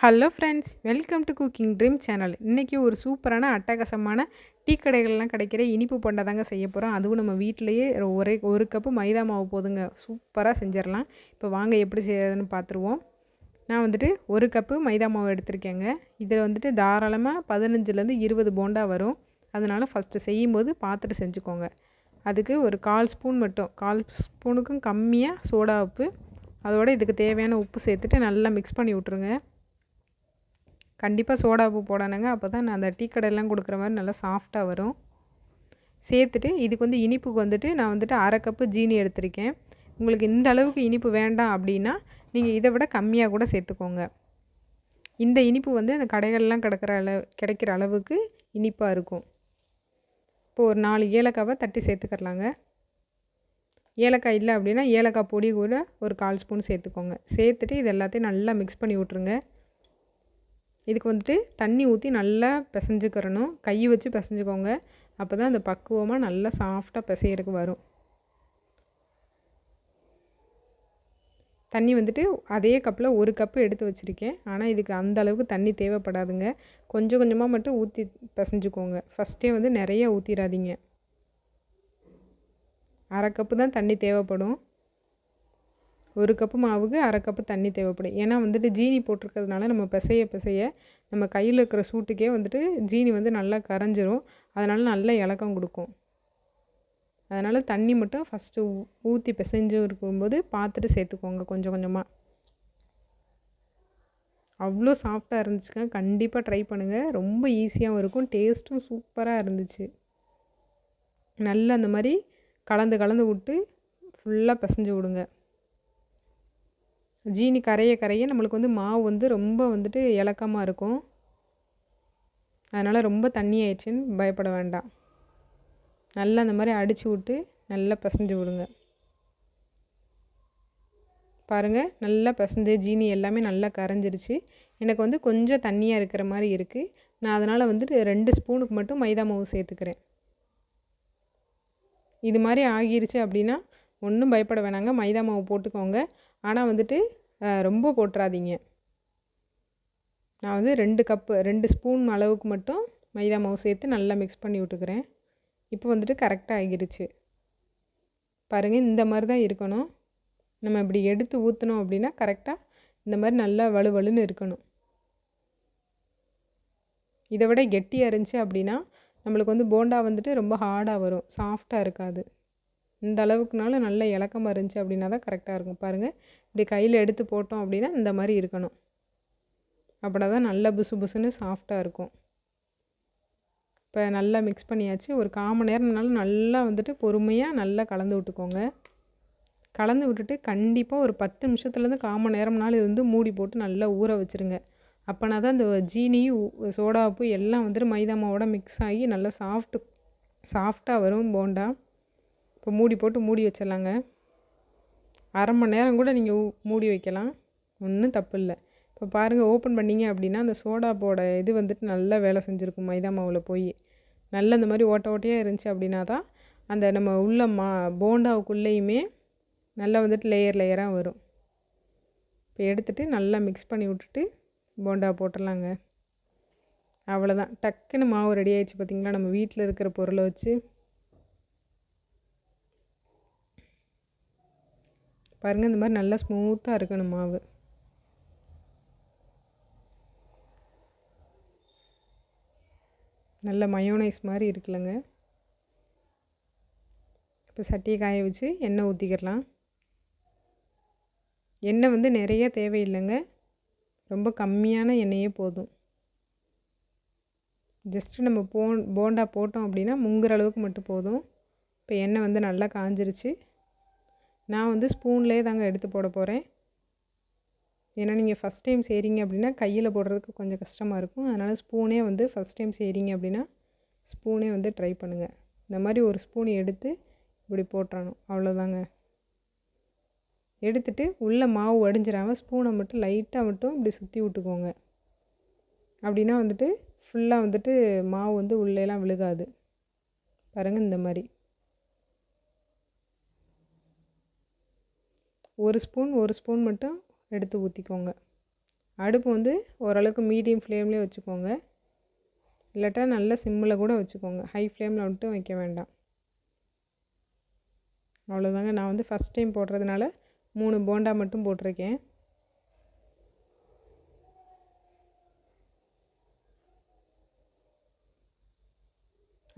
Hello friends, welcome to cooking dream channel. இன்றைக்கி ஒரு சூப்பரான அட்டகாசமான டீ கடைகள்லாம் கிடைக்கிற இனிப்பு போண்டா தாங்க செய்ய போகிறோம். அதுவும் நம்ம வீட்டிலையே ஒரு கப்பு மைதா மாவு போதுங்க, சூப்பராக செஞ்சிடலாம். இப்போ வாங்க எப்படி செய்யறதுன்னு பார்த்துருவோம். நான் வந்துட்டு ஒரு கப்பு மைதா மாவு எடுத்திருக்கேங்க. இதில் வந்துட்டு தாராளமாக 15லேருந்து 20 போண்டா வரும். அதனால் ஃபஸ்ட்டு செய்யும்போது பார்த்துட்டு செஞ்சுக்கோங்க. அதுக்கு ஒரு 1/4 ஸ்பூன் மட்டும், 1/4 ஸ்பூனுக்கும் கம்மியாக சோடா உப்பு, அதோட இதுக்கு தேவையான உப்பு சேர்த்துட்டு நல்லா மிக்ஸ் பண்ணி விட்ருங்க. கண்டிப்பாக சோடா உப்பு போடணுங்க. அப்போ தான் அந்த டீ கடையெல்லாம் கொடுக்குற மாதிரி நல்லா சாஃப்டாக வரும். சேர்த்துட்டு இதுக்கு வந்து இனிப்புக்கு வந்துட்டு நான் வந்துட்டு 1/2 கப்பு ஜீனி எடுத்திருக்கேன். உங்களுக்கு இந்த அளவுக்கு இனிப்பு வேண்டாம் அப்படின்னா நீங்கள் இதை விட கம்மியாக கூட சேர்த்துக்கோங்க. இந்த இனிப்பு வந்து அந்த கடைகள்லாம் கிடைக்கிற அளவுக்கு இனிப்பாக இருக்கும். இப்போ ஒரு 4 ஏலக்காவை தட்டி சேர்த்துக்கலாங்க. ஏலக்காய் இல்லை அப்படின்னா ஏலக்காய் பொடி கூட ஒரு 1/4 ஸ்பூன் சேர்த்துக்கோங்க. சேர்த்துட்டு இது எல்லாத்தையும் நல்லா மிக்ஸ் பண்ணி விட்ருங்க. இதுக்கு வந்துட்டு தண்ணி ஊற்றி நல்லா பிசைஞ்சுக்கிறணும். கை வச்சு பிசைஞ்சுக்கோங்க. அப்போ தான் அந்த பக்குவமாக நல்லா சாஃப்டாக பிசையறதுக்கு வரும். தண்ணி வந்துட்டு அதே கப்பில் ஒரு கப்பு எடுத்து வச்சுருக்கேன். ஆனால் இதுக்கு அந்த அளவுக்கு தண்ணி தேவைப்படாதுங்க. கொஞ்சம் கொஞ்சமாக மட்டும் ஊற்றி பிசைஞ்சுக்கோங்க. ஃபஸ்ட்டே வந்து நிறைய ஊற்றிடாதீங்க. 1/2 கப்பு தான் தண்ணி தேவைப்படும். ஒரு கப்பு மாவுக்கு 1/2 கப்பு தண்ணி தேவைப்படும். ஏன்னா வந்துட்டு ஜீனி போட்டிருக்கிறதுனால நம்ம பிசைய நம்ம கையில் இருக்கிற சூட்டுக்கே வந்துட்டு ஜீனி வந்து நல்லா கரைஞ்சிரும். அதனால் நல்ல இலக்கம் கொடுக்கும். அதனால் தண்ணி மட்டும் ஃபஸ்ட்டு ஊற்றி பிசைஞ்சு இருக்கும்போது பார்த்துட்டு சேர்த்துக்கோங்க கொஞ்சம் கொஞ்சமாக. அவ்வளோ சாஃப்டாக இருந்துச்சுங்க. கண்டிப்பாக ட்ரை பண்ணுங்கள். ரொம்ப ஈஸியாகவும் இருக்கும், டேஸ்ட்டும் சூப்பராக இருந்துச்சு. நல்லா அந்த மாதிரி கலந்து விட்டு ஃபுல்லாக பிசைஞ்சு விடுங்க. ஜீனி கரைய நம்மளுக்கு வந்து மாவு வந்து ரொம்ப வந்துட்டு இலக்கமாக இருக்கும். அதனால் ரொம்ப தண்ணி ஆயிடுச்சுன்னு பயப்பட வேண்டாம். நல்லா அந்த மாதிரி அடித்து விட்டு நல்லா பிசைஞ்சு விடுங்க. பாருங்கள், நல்லா பிசைஞ்சு ஜீனி எல்லாமே நல்லா கரைஞ்சிருச்சு. எனக்கு வந்து கொஞ்சம் தண்ணியாக இருக்கிற மாதிரி இருக்குது. நான் அதனால் வந்துட்டு 2 ஸ்பூனுக்கு மட்டும் மைதா மாவு சேர்த்துக்கிறேன். இது மாதிரி ஆகிருச்சு அப்படின்னா ஒன்றும் பயப்பட வேணாங்க, மைதா மாவு போட்டுக்கோங்க. ஆனால் வந்துட்டு ரொம்ப போட்டுறாதீங்க. நான் வந்து 2 ஸ்பூன் அளவுக்கு மட்டும் மைதா மாவு சேர்த்து நல்லா மிக்ஸ் பண்ணி விட்டுக்கிறேன். இப்போ வந்துட்டு கரெக்டாக ஆகிருச்சு. பாருங்கள், இந்த மாதிரி தான் இருக்கணும். நம்ம இப்படி எடுத்து ஊற்றினோம் அப்படின்னா கரெக்டாக இந்த மாதிரி நல்லா வலுவலுன்னு இருக்கணும். இதை விட கெட்டியாக இருந்துச்சு அப்படின்னா நம்மளுக்கு வந்து போண்டா வந்துட்டு ரொம்ப ஹார்டாக வரும், சாஃப்டாக இருக்காது. இந்த அளவுக்குனாலும் நல்ல இலக்கமாக இருந்துச்சு அப்படின்னா தான் கரெக்டாக இருக்கும். பாருங்கள், இப்படி கையில் எடுத்து போட்டோம் அப்படின்னா இந்த மாதிரி இருக்கணும். அப்படின்னா தான் நல்லா புசு புசுன்னு சாஃப்டாக இருக்கும். இப்போ நல்லா மிக்ஸ் பண்ணியாச்சு. ஒரு 1/4 மணி நேரம்னாலும் நல்லா வந்துட்டு பொறுமையாக நல்லா கலந்து விட்டுக்கோங்க. கலந்து விட்டுட்டு கண்டிப்பாக ஒரு 10 நிமிஷத்துலேருந்து 1/4 மணி நேரம்னாலும் இது வந்து மூடி போட்டு நல்லா ஊற வச்சுருங்க. அப்போனா தான் இந்த ஜீனியும் சோடா உப்பு எல்லாம் வந்துட்டு மைதா மாவோட மிக்ஸ் ஆகி நல்லா சாஃப்டாக வரும் போண்டா. இப்போ மூடி போட்டு மூடி வச்சிடலாங்க. 1/2 மணி நேரம் கூட நீங்கள் மூடி வைக்கலாம், ஒன்றும் தப்பு இல்லை. இப்போ பாருங்கள், ஓப்பன் பண்ணிங்க அப்படின்னா அந்த சோடாப்போட இது வந்துட்டு நல்லா வேலை செஞ்சுருக்கும். மைதா மாவில் போய் நல்லா இந்த மாதிரி ஓட்டையாக இருந்துச்சு அப்படின்னா தான் அந்த நம்ம உள்ள போண்டாவுக்குள்ளேயுமே நல்லா வந்துட்டு லேயராக வரும். இப்போ எடுத்துகிட்டு நல்லா மிக்ஸ் பண்ணி விட்டுட்டு போண்டா போட்டுடலாங்க. அவ்வளோதான், டக்குன்னு மாவு ரெடி ஆகிடுச்சு. பார்த்திங்களா, நம்ம வீட்டில் இருக்கிற பொருளை வச்சு. பாருங்கள், இந்த மாதிரி நல்லா ஸ்மூத்தாக இருக்கணும் மாவு. நல்ல மயோனைஸ் மாதிரி இருக்குல்லங்க. இப்போ சட்டியை காய வச்சு எண்ணெய் ஊற்றிக்கிடலாம். எண்ணெய் வந்து நிறைய தேவையில்லைங்க, ரொம்ப கம்மியான எண்ணெயே போதும். ஜஸ்ட்டு நம்ம போண்டா போட்டோம் அப்படின்னா முங்குற அளவுக்கு மட்டும் போதும். இப்போ எண்ணெய் வந்து நல்லா காஞ்சிருச்சு. நான் வந்து ஸ்பூன்லேயே தாங்க எடுத்து போட போகிறேன். ஏன்னா நீங்கள் ஃபஸ்ட் டைம் செய்கிறீங்க அப்படின்னா கையில் போடுறதுக்கு கொஞ்சம் கஷ்டமாக இருக்கும். அதனால் ஸ்பூனே வந்து ஃபஸ்ட் டைம் செய்கிறீங்க அப்படின்னா ஸ்பூனே வந்து ட்ரை பண்ணுங்கள். இந்த மாதிரி ஒரு ஸ்பூன் எடுத்து இப்படி போட்டுறணும், அவ்வளோதாங்க. எடுத்துகிட்டு உள்ளே மாவு வடிஞ்சிடாமல் ஸ்பூனை மட்டும் லைட்டாக மட்டும் இப்படி சுற்றி விட்டுக்கோங்க. அப்படின்னா வந்துட்டு ஃபுல்லாக வந்துட்டு மாவு வந்து உள்ளேலாம் விழுகாது. பாருங்கள், இந்த மாதிரி ஒரு ஸ்பூன் மட்டும் எடுத்து ஊற்றிக்கோங்க. அடுப்பு வந்து ஓரளவுக்கு மீடியம் ஃப்ளேம்லேயே வச்சுக்கோங்க. இல்லாட்டா நல்ல சிம்மில் கூட வச்சுக்கோங்க. ஹை ஃப்ளேமில் மட்டும் வைக்க வேண்டாம். அவ்வளோதாங்க. நான் வந்து ஃபஸ்ட் டைம் போடுறதுனால 3 போண்டா மட்டும் போட்டிருக்கேன்.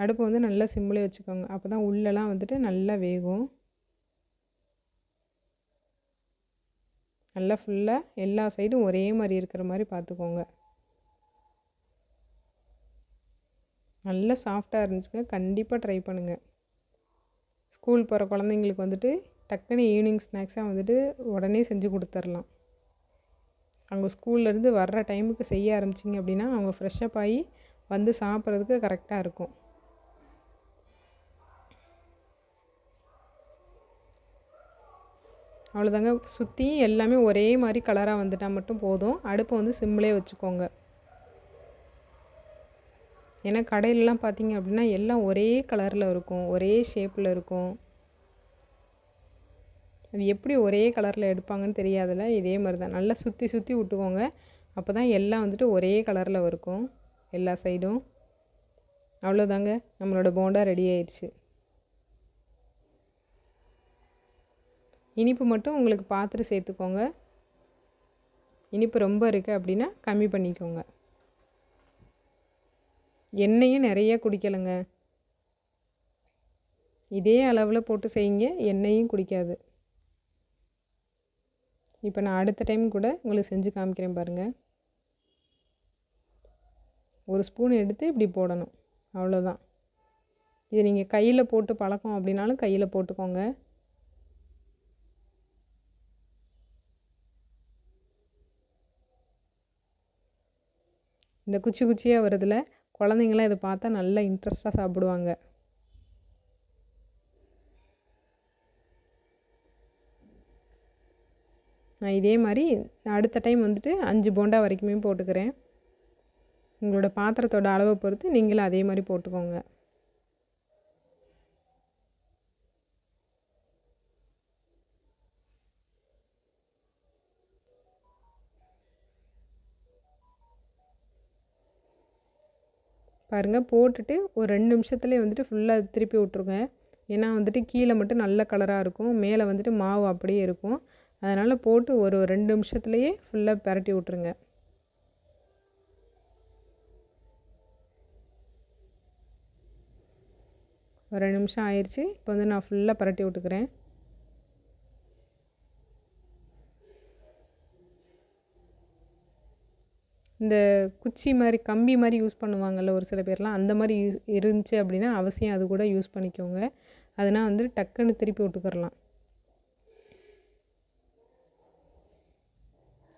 அடுப்பு வந்து நல்லா சிம்மில் வச்சுக்கோங்க. அப்போ தான் உள்ளெல்லாம் வந்துட்டு நல்லா வேகும். நல்லா ஃபுல்லாக எல்லா சைடும் ஒரே மாதிரி இருக்கிற மாதிரி பார்த்துக்கோங்க. நல்லா சாஃப்டாக இருந்துச்சுங்க. கண்டிப்பாக ட்ரை பண்ணுங்கள். ஸ்கூல் போகிற குழந்தைங்களுக்கு வந்துட்டு டக்குன்னு ஈவினிங் ஸ்நாக்ஸாக வந்துட்டு உடனே செஞ்சு கொடுத்துர்லாம். அவங்க ஸ்கூல்லேருந்து வர்ற டைமுக்கு செய்ய ஆரம்பிச்சிங்க அப்படின்னா அவங்க ஃப்ரெஷ்ஷப் ஆகி வந்து சாப்பிட்றதுக்கு கரெக்டாக இருக்கும். அவ்வளோதாங்க. சுற்றி எல்லாமே ஒரே மாதிரி கலராக வந்துட்டால் மட்டும் போதும். அடுப்பை வந்து சிம்மிலே வச்சுக்கோங்க. ஏன்னா கடையிலலாம் பார்த்தீங்க அப்படின்னா எல்லாம் ஒரே கலரில் இருக்கும், ஒரே ஷேப்பில் இருக்கும். அது எப்படி ஒரே கலரில் எடுப்பாங்கன்னு தெரியாதுல்ல. இதே மாதிரி தான் நல்லா சுற்றி சுற்றி விட்டுக்கோங்க. அப்போ தான் எல்லாம் வந்துட்டு ஒரே கலரில் இருக்கும் எல்லா சைடும். அவ்வளோதாங்க, நம்மளோட போண்டா ரெடி ஆயிடுச்சு. இனிப்பு மட்டும் உங்களுக்கு பார்த்துட்டு சேர்த்துக்கோங்க. இனிப்பு ரொம்ப இருக்குது அப்படின்னா கம்மி பண்ணிக்கோங்க. எண்ணெயும் நிறைய குடிக்கலைங்க. இதே அளவில் போட்டு செய்யுங்க, எண்ணெயும் குடிக்காது. இப்போ நான் அடுத்த டைம் கூட உங்களுக்கு செஞ்சு காமிக்கிறேன் பாருங்கள். ஒரு ஸ்பூன் எடுத்து இப்படி போடணும், அவ்வளோதான். இது நீங்கள் கையில் போட்டு பழக்கம் அப்படின்னாலும் கையில் போட்டுக்கோங்க. இந்த குச்சி குச்சியாக வருதுல, குழந்தைங்களாம் இதை பார்த்தா நல்லா இன்ட்ரெஸ்ட்டாக சாப்பிடுவாங்க. நான் இதே மாதிரி அடுத்த டைம் வந்துட்டு 5 போண்டா வரைக்குமே போட்டுக்கிறேன். உங்களோட பாத்திரத்தோட அளவை பொறுத்து நீங்களும் அதே மாதிரி போட்டுக்கோங்க. பாருங்கள், போட்டுட்டு ஒரு 2 நிமிஷத்துலேயே வந்துட்டு ஃபுல்லாக திருப்பி விட்ருங்க. ஏன்னா வந்துட்டு கீழே மட்டும் நல்ல கலராக இருக்கும், மேலே வந்துட்டு மாவு அப்படியே இருக்கும். அதனால் போட்டு ஒரு 2 நிமிஷத்துலேயே ஃபுல்லாக பரட்டி விட்ருங்க. ஒரு 2 நிமிஷம் ஆயிடுச்சு. இப்போ வந்து நான் ஃபுல்லாக பரட்டி விட்டுக்கிறேன். இந்த குச்சி மாதிரி கம்பி மாதிரி யூஸ் பண்ணுவாங்கள்ல ஒரு சில பேர்லாம், அந்த மாதிரி இருந்துச்சு அப்படின்னா அவசியம் அது கூட யூஸ் பண்ணிக்கோங்க. அதனால் வந்து டக்குன்னு திருப்பி விட்டுக்கிறலாம்.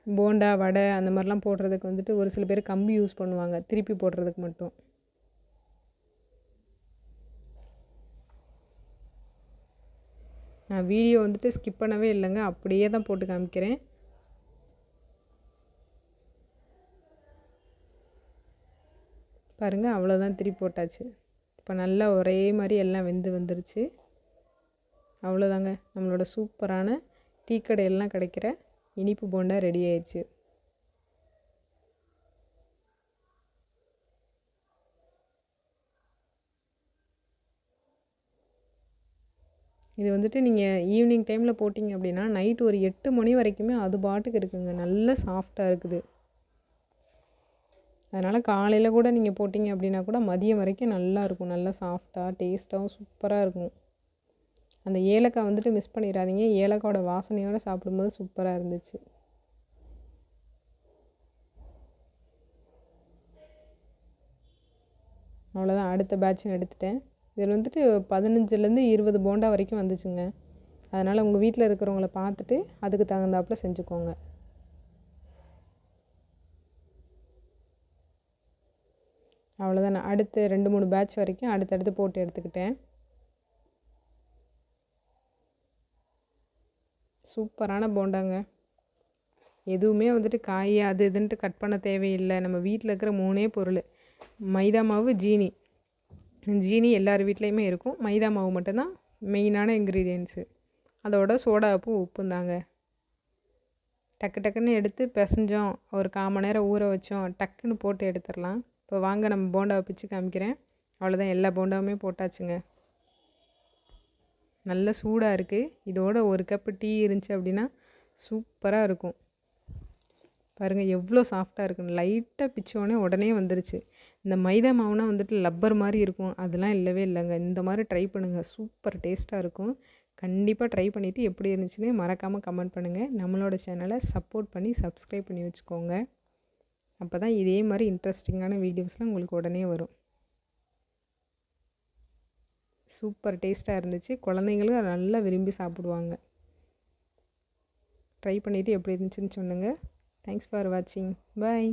போண்டா வடை அந்த மாதிரிலாம் போடுறதுக்கு வந்துட்டு ஒரு சில பேர் கம்பி யூஸ் பண்ணுவாங்க, திருப்பி போடுறதுக்கு மட்டும். நான் வீடியோ வந்துட்டு ஸ்கிப் பண்ணவே இல்லைங்க, அப்படியே தான் போட்டு காமிக்கிறேன். பாருங்கள், அவ்வளோதான், திருப்பி போட்டாச்சு. இப்போ நல்லா ஒரே மாதிரி எல்லாம் வெந்து வந்துருச்சு. அவ்வளோதாங்க, நம்மளோட சூப்பரான டீ கடையெல்லாம் கிடைக்கிற இனிப்பு போண்டா ரெடி ஆயிடுச்சு. இது வந்துட்டு நீங்கள் ஈவினிங் டைமில் போட்டிங்க அப்படின்னா நைட் ஒரு 8 மணி வரைக்குமே அது பாட்டுக்கு இருக்குங்க, நல்ல சாஃப்டாக இருக்குது. அதனால் காலையில் கூட நீங்கள் போட்டிங்க அப்படின்னா கூட மதியம் வரைக்கும் நல்லாயிருக்கும், நல்லா சாஃப்டாக டேஸ்ட்டாகவும் சூப்பராக இருக்கும். அந்த ஏலக்காய் வந்துட்டு மிஸ் பண்ணிடாதீங்க, ஏலக்காயோட வாசனையோடு சாப்பிடும்போது சூப்பராக இருந்துச்சு. அவ்வளோதான், அடுத்த பேட்சும் எடுத்துட்டேன். இதில் வந்துட்டு 15லேருந்து 20 போண்டா வரைக்கும் வந்துச்சுங்க. அதனால் உங்கள் வீட்டில் இருக்கிறவங்கள பார்த்துட்டு அதுக்கு தகுந்தாப்பில் செஞ்சுக்கோங்க. அவ்வளோதான், நான் அடுத்து 2-3 பேட்ச் வரைக்கும் அடுத்தடுத்து போட்டு எடுத்துக்கிட்டேன். சூப்பரான போண்டாங்க. எதுவுமே வந்துட்டு காய் அது இதுன்ட்டு கட் பண்ண தேவையில்லை. நம்ம வீட்டில் இருக்கிற 3 பொருள்: மைதா மாவு, ஜீனி. ஜீனி எல்லார் வீட்லேயுமே இருக்கும், மைதா மாவு மட்டும்தான் மெயினான இன்க்ரீடியன்ட்ஸு. அதோட சோடா உப்பும் தாங்க. டக்கு டக்குன்னு எடுத்து பிசைஞ்சோம், ஒரு 1/4 மணி நேரம் ஊற வச்சோம், டக்குன்னு போட்டு எடுத்துடலாம். இப்போ வாங்க நம்ம போண்டாவை பிச்சு காமிக்கிறேன். அவ்வளோதான், எல்லா போண்டாவுமே போட்டாச்சுங்க. நல்ல சூடாக இருக்குது. இதோட 1 கப்பு டீ இருந்துச்சு அப்படின்னா சூப்பராக இருக்கும். பாருங்கள் எவ்வளோ சாஃப்டாக இருக்குன்னு. லைட்டாக பிச்சோடனே உடனே வந்துருச்சு. இந்த மைதா மாவுனா வந்துட்டு லப்பர் மாதிரி இருக்கும், அதெல்லாம் இல்லவே இல்லைங்க. இந்த மாதிரி ட்ரை பண்ணுங்கள், சூப்பர் டேஸ்ட்டாக இருக்கும். கண்டிப்பாக ட்ரை பண்ணிவிட்டு எப்படி இருந்துச்சுன்னு மறக்காமல் கமெண்ட் பண்ணுங்கள். நம்மளோட சேனலை சப்போர்ட் பண்ணி சப்ஸ்கிரைப் பண்ணி வச்சுக்கோங்க. அப்போ தான் இதே மாதிரி இன்ட்ரெஸ்டிங்கான வீடியோஸ்லாம் உங்களுக்கு உடனே வரும். சூப்பர் டேஸ்ட்டாக இருந்துச்சு. குழந்தைங்களும் நல்லா விரும்பி சாப்பிடுவாங்க. ட்ரை பண்ணிவிட்டு எப்படி இருந்துச்சுன்னு சொல்லுங்கள். தேங்க்ஸ் ஃபார் வாட்சிங். பாய்.